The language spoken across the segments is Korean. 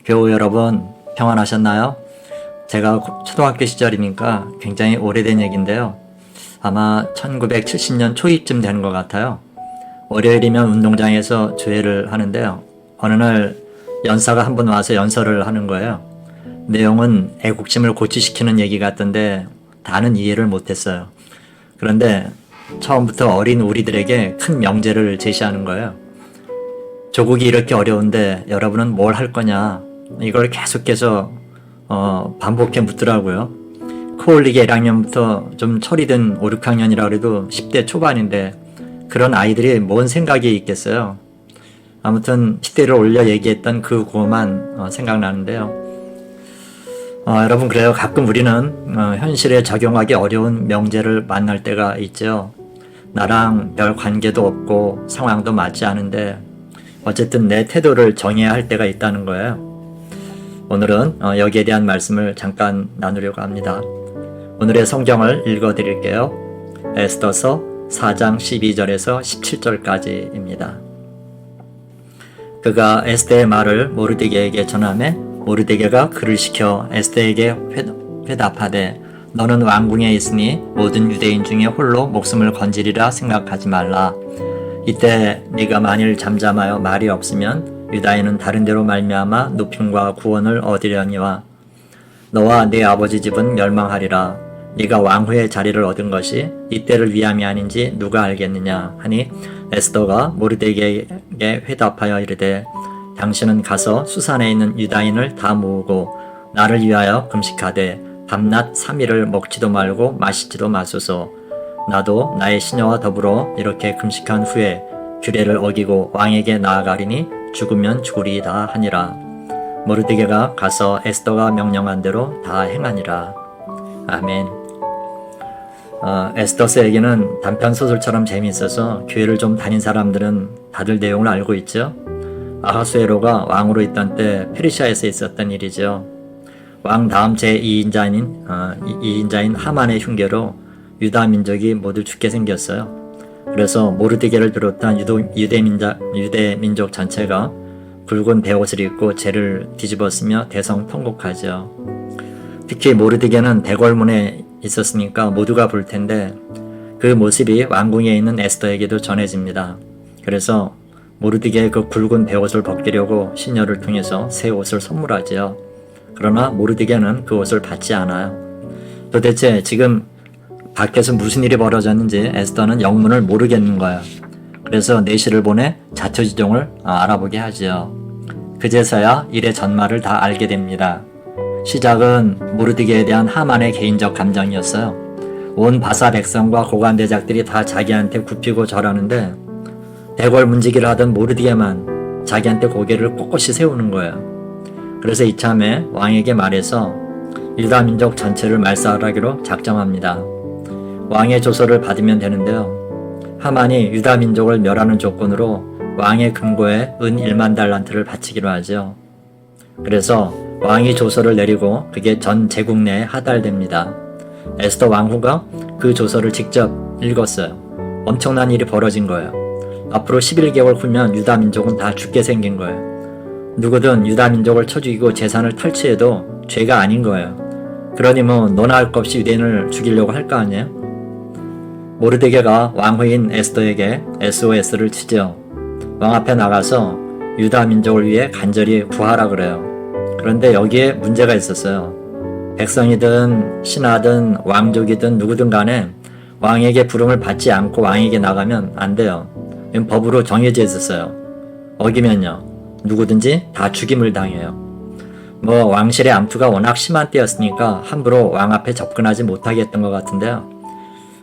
교우 여러분 평안하셨나요? 제가 초등학교 시절이니까 굉장히 오래된 얘기인데요. 아마 1970년 초입쯤 되는 것 같아요. 월요일이면 운동장에서 조회를 하는데요. 어느 날 연사가 한 분 와서 연설을 하는 거예요. 내용은 애국심을 고취시키는 얘기 같던데 다는 이해를 못했어요. 그런데 처음부터 어린 우리들에게 큰 명제를 제시하는 거예요. 조국이 이렇게 어려운데 여러분은 뭘 할 거냐, 이걸 계속해서 반복해 묻더라고요. 코올리게 1학년부터 좀 철이 든 5, 6학년이라 그래도 10대 초반인데 그런 아이들이 뭔 생각이 있겠어요. 아무튼 10대를 올려 얘기했던 그 구호만 생각나는데요. 여러분, 그래요. 가끔 우리는 현실에 적용하기 어려운 명제를 만날 때가 있죠. 나랑 별 관계도 없고 상황도 맞지 않은데 어쨌든 내 태도를 정해야 할 때가 있다는 거예요. 오늘은 여기에 대한 말씀을 잠깐 나누려고 합니다. 오늘의 성경을 읽어 드릴게요. 에스더서 4장 12절에서 17절까지입니다. 그가 에스더의 말을 모르드게에게 전하매 모르드게가 그를 시켜 에스더에게 회답하되 너는 왕궁에 있으니 모든 유대인 중에 홀로 목숨을 건지리라 생각하지 말라. 이때 네가 만일 잠잠하여 말이 없으면 유다인은 다른 데로 말미암아 높임과 구원을 얻으려니와 너와 네 아버지 집은 멸망하리라. 네가 왕후의 자리를 얻은 것이 이때를 위함이 아닌지 누가 알겠느냐 하니 에스더가 모르드게에게 회답하여 이르되 당신은 가서 수산에 있는 유다인을 다 모으고 나를 위하여 금식하되 밤낮 3일을 먹지도 말고 마시지도 마소서. 나도 나의 시녀와 더불어 이렇게 금식한 후에 규례를 어기고 왕에게 나아가리니 죽으면 죽으리이다 하니라. 모르드게가 가서 에스더가 명령한 대로 다 행하니라. 아멘. 에스더서에게는 단편소설처럼 재미있어서 교회를 좀 다닌 사람들은 다들 내용을 알고 있죠. 아하수에로가 왕으로 있던 때 페르시아에서 있었던 일이죠. 왕 다음 제2인자인 하만의 흉계로 유다 민족이 모두 죽게 생겼어요. 그래서 모르드게를 비롯한 유대 민족 전체가 붉은 베옷을 입고 죄를 뒤집었으며 대성통곡하죠. 특히 모르드게는 대궐문에 있었으니까 모두가 볼 텐데 그 모습이 왕궁에 있는 에스더에게도 전해집니다. 그래서 모르드게의 그 굵은 베옷을 벗기려고 시녀를 통해서 새 옷을 선물하지요. 그러나 모르드게는 그 옷을 받지 않아요. 도대체 지금 밖에서 무슨 일이 벌어졌는지 에스더는 영문을 모르겠는 거예요. 그래서 내시를 보내 자초지종을 알아보게 하지요. 그제서야 일의 전말을 다 알게 됩니다. 시작은 모르드게에 대한 하만의 개인적 감정이었어요. 온 바사 백성과 고관대작들이 다 자기한테 굽히고 절하는데 대궐 문지기를 하던 모르드게만 자기한테 고개를 꼿꼿이 세우는 거예요. 그래서 이참에 왕에게 말해서 유다 민족 전체를 말살하기로 작정합니다. 왕의 조서를 받으면 되는데요. 하만이 유다 민족을 멸하는 조건으로 왕의 금고에 은 1만 달란트를 바치기로 하죠. 그래서 왕이 조서를 내리고 그게 전 제국 내에 하달됩니다. 에스더 왕후가 그 조서를 직접 읽었어요. 엄청난 일이 벌어진 거예요. 앞으로 11개월 후면 유다 민족은 다 죽게 생긴 거예요. 누구든 유다 민족을 쳐 죽이고 재산을 탈취해도 죄가 아닌 거예요. 그러니 너나 할 것 없이 유대인을 죽이려고 할 거 아니에요? 모르드게가 왕후인 에스더에게 SOS를 치죠. 왕 앞에 나가서 유다 민족을 위해 간절히 구하라 그래요. 그런데 여기에 문제가 있었어요. 백성이든 신하든 왕족이든 누구든 간에 왕에게 부름을 받지 않고 왕에게 나가면 안 돼요. 이건 법으로 정해져 있었어요. 어기면요, 누구든지 다 죽임을 당해요. 왕실의 암투가 워낙 심한 때였으니까 함부로 왕 앞에 접근하지 못하게 했던 것 같은데요.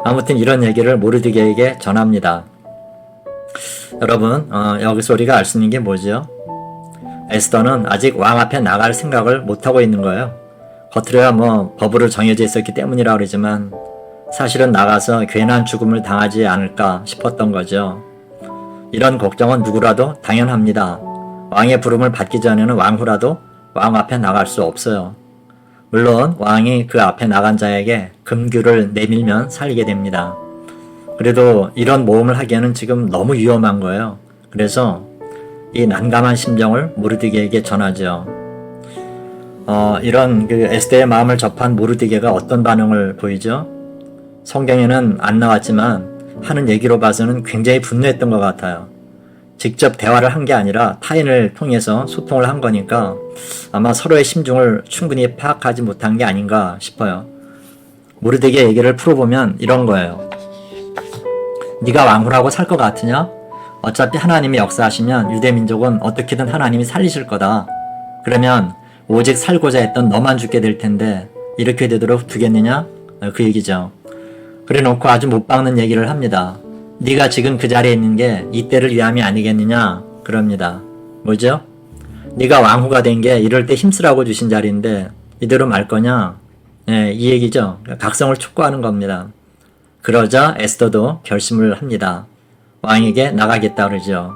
아무튼 이런 얘기를 모르드게에게 전합니다. 여러분, 여기서 우리가 알 수 있는 게 뭐죠? 에스더는 아직 왕 앞에 나갈 생각을 못하고 있는 거예요. 겉으로야 법으로 정해져 있었기 때문이라 그러지만 사실은 나가서 괜한 죽음을 당하지 않을까 싶었던 거죠. 이런 걱정은 누구라도 당연합니다. 왕의 부름을 받기 전에는 왕후라도 왕 앞에 나갈 수 없어요. 물론 왕이 그 앞에 나간 자에게 금규를 내밀면 살게 됩니다. 그래도 이런 모험을 하기에는 지금 너무 위험한 거예요. 그래서 이 난감한 심정을 모르드게에게 전하죠. 이런 그 에스더의 마음을 접한 모르드게가 어떤 반응을 보이죠? 성경에는 안 나왔지만 하는 얘기로 봐서는 굉장히 분노했던 것 같아요. 직접 대화를 한 게 아니라 타인을 통해서 소통을 한 거니까 아마 서로의 심중을 충분히 파악하지 못한 게 아닌가 싶어요. 모르드게 얘기를 풀어보면 이런 거예요. 네가 왕후라고 살 것 같으냐? 어차피 하나님이 역사하시면 유대민족은 어떻게든 하나님이 살리실 거다. 그러면 오직 살고자 했던 너만 죽게 될 텐데 이렇게 되도록 두겠느냐? 그 얘기죠. 그래 놓고 아주 못 박는 얘기를 합니다. 네가 지금 그 자리에 있는 게 이때를 위함이 아니겠느냐? 그럽니다. 뭐죠? 네가 왕후가 된 게 이럴 때 힘쓰라고 주신 자리인데 이대로 말 거냐? 네, 이 얘기죠. 각성을 촉구하는 겁니다. 그러자 에스더도 결심을 합니다. 왕에게 나가겠다 그러죠.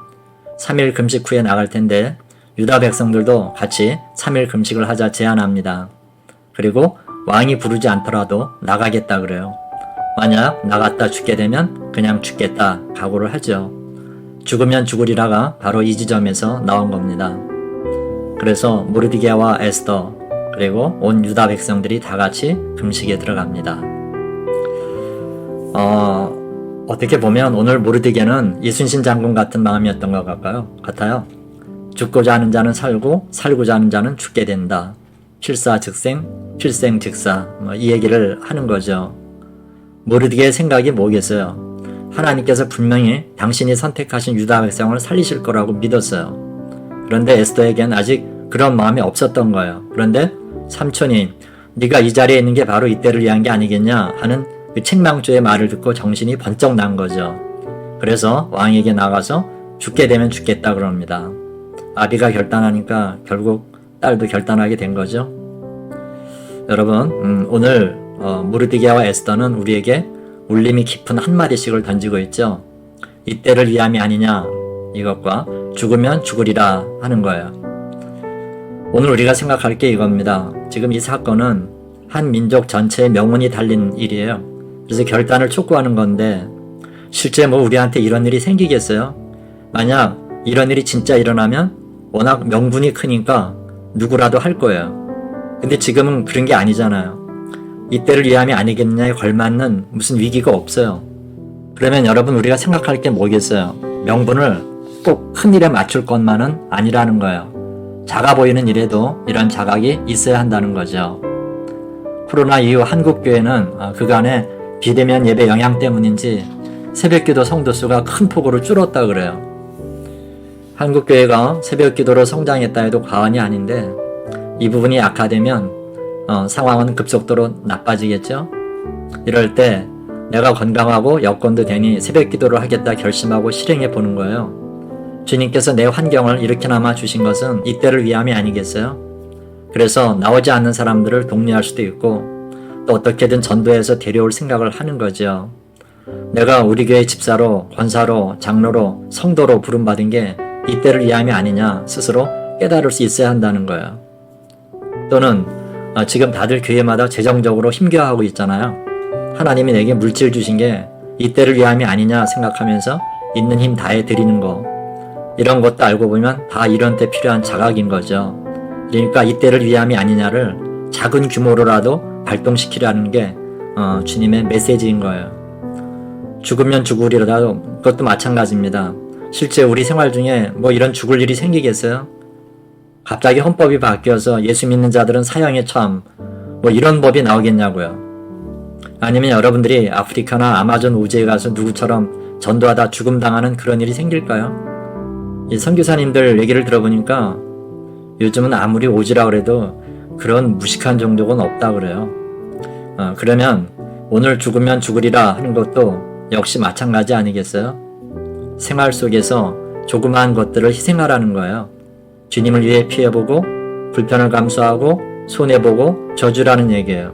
3일 금식 후에 나갈 텐데 유다 백성들도 같이 3일 금식을 하자 제안합니다. 그리고 왕이 부르지 않더라도 나가겠다 그래요. 만약 나갔다 죽게 되면 그냥 죽겠다 각오를 하죠. 죽으면 죽으리라가 바로 이 지점에서 나온 겁니다. 그래서 모르드게와 에스더 그리고 온 유다 백성들이 다 같이 금식에 들어갑니다. 어떻게 보면 오늘 모르드게는 이순신 장군 같은 마음이었던 것 같아요. 죽고자 하는 자는 살고 살고자 하는 자는 죽게 된다. 필사즉생, 필생즉사 이 얘기를 하는 거죠. 모르드게의 생각이 뭐겠어요? 하나님께서 분명히 당신이 선택하신 유다 백성을 살리실 거라고 믿었어요. 그런데 에스더에겐 아직 그런 마음이 없었던 거예요. 그런데 삼촌이 네가 이 자리에 있는 게 바로 이때를 위한 게 아니겠냐 하는 그 책망조의 말을 듣고 정신이 번쩍 난 거죠. 그래서 왕에게 나가서 죽게 되면 죽겠다 그럽니다. 아비가 결단하니까 결국 딸도 결단하게 된 거죠. 여러분 오늘 모르드게와 에스더는 우리에게 울림이 깊은 한마디씩을 던지고 있죠. 이때를 위함이 아니냐 이것과 죽으면 죽으리라 하는 거예요. 오늘 우리가 생각할 게 이겁니다. 지금 이 사건은 한 민족 전체의 명운이 달린 일이에요. 그래서 결단을 촉구하는 건데 실제 우리한테 이런 일이 생기겠어요? 만약 이런 일이 진짜 일어나면 워낙 명분이 크니까 누구라도 할 거예요. 근데 지금은 그런 게 아니잖아요. 이때를 위함이 아니겠느냐에 걸맞는 무슨 위기가 없어요. 그러면 여러분 우리가 생각할 게 뭐겠어요? 명분을 꼭 큰 일에 맞출 것만은 아니라는 거예요. 작아 보이는 일에도 이런 자각이 있어야 한다는 거죠. 코로나 이후 한국교회는 그간의 비대면 예배 영향 때문인지 새벽기도 성도수가 큰 폭으로 줄었다 그래요. 한국교회가 새벽기도로 성장했다 해도 과언이 아닌데 이 부분이 악화되면 상황은 급속도로 나빠지겠죠. 이럴 때 내가 건강하고 여건도 되니 새벽기도를 하겠다 결심하고 실행해 보는 거예요. 주님께서 내 환경을 이렇게나마 주신 것은 이때를 위함이 아니겠어요? 그래서 나오지 않는 사람들을 독려할 수도 있고 또 어떻게든 전도해서 데려올 생각을 하는 거죠. 내가 우리 교회 집사로, 권사로, 장로로, 성도로 부름받은 게 이때를 위함이 아니냐 스스로 깨달을 수 있어야 한다는 거예요. 또는 지금 다들 교회마다 재정적으로 힘겨워하고 있잖아요. 하나님이 내게 물질 주신 게 이때를 위함이 아니냐 생각하면서 있는 힘 다해 드리는 거. 이런 것도 알고 보면 다 이런 때 필요한 자각인 거죠. 그러니까 이때를 위함이 아니냐를 작은 규모로라도 발동시키라는 게 주님의 메시지인 거예요. 죽으면 죽으리라도 그것도 마찬가지입니다. 실제 우리 생활 중에 이런 죽을 일이 생기겠어요? 갑자기 헌법이 바뀌어서 예수 믿는 자들은 사형에 처함 이런 법이 나오겠냐고요. 아니면 여러분들이 아프리카나 아마존 우주에 가서 누구처럼 전도하다 죽음당하는 그런 일이 생길까요? 이 선교사님들 얘기를 들어보니까 요즘은 아무리 오지라 그래도 그런 무식한 종족은 없다 그래요. 그러면 오늘 죽으면 죽으리라 하는 것도 역시 마찬가지 아니겠어요? 생활 속에서 조그마한 것들을 희생하라는 거예요. 주님을 위해 피해보고 불편을 감수하고 손해보고 저주라는 얘기예요.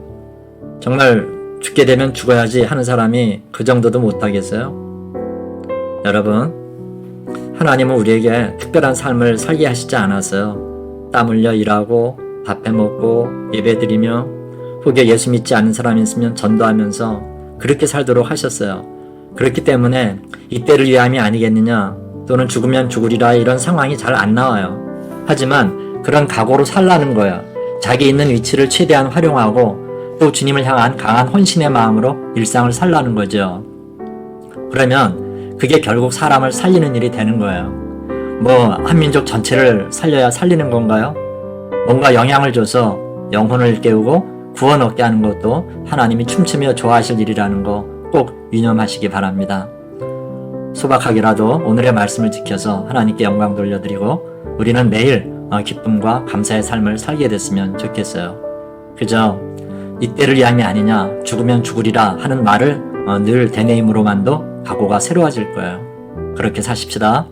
정말 죽게 되면 죽어야지 하는 사람이 그 정도도 못하겠어요? 여러분 하나님은 우리에게 특별한 삶을 살게 하시지 않았어요. 땀 흘려 일하고 밥 해먹고 예배드리며 혹여 예수 믿지 않는 사람이 있으면 전도하면서 그렇게 살도록 하셨어요. 그렇기 때문에 이때를 위함이 아니겠느냐 또는 죽으면 죽으리라 이런 상황이 잘 안 나와요. 하지만 그런 각오로 살라는 거예요. 자기 있는 위치를 최대한 활용하고 또 주님을 향한 강한 헌신의 마음으로 일상을 살라는 거죠. 그러면 그게 결국 사람을 살리는 일이 되는 거예요. 뭐 한민족 전체를 살려야 살리는 건가요? 뭔가 영향을 줘서 영혼을 깨우고 구원 얻게 하는 것도 하나님이 춤추며 좋아하실 일이라는 거 꼭 유념하시기 바랍니다. 소박하게라도 오늘의 말씀을 지켜서 하나님께 영광 돌려드리고 우리는 매일 기쁨과 감사의 삶을 살게 됐으면 좋겠어요. 그저 이때를 위함이 아니냐, 죽으면 죽으리라 하는 말을 늘 되뇌임으로만도 각오가 새로워질 거예요. 그렇게 사십시다.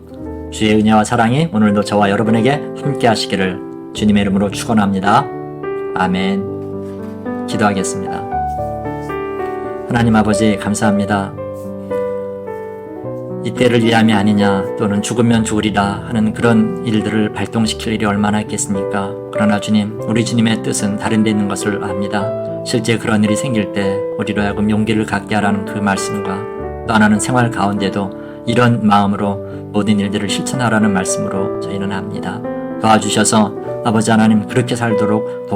주의 은혜와 사랑이 오늘도 저와 여러분에게 함께 하시기를 주님의 이름으로 축원합니다. 아멘. 기도하겠습니다. 하나님 아버지 감사합니다. 이때를 위함이 아니냐 또는 죽으면 죽으리라 하는 그런 일들을 발동시킬 일이 얼마나 있겠습니까? 그러나 주님, 우리 주님의 뜻은 다른 데 있는 것을 압니다. 실제 그런 일이 생길 때 우리로 하여금 용기를 갖게 하라는 그 말씀과 또 하나는 생활 가운데도 이런 마음으로 모든 일들을 실천하라는 말씀으로 저희는 압니다. 도와주셔서 아버지 하나님 그렇게 살도록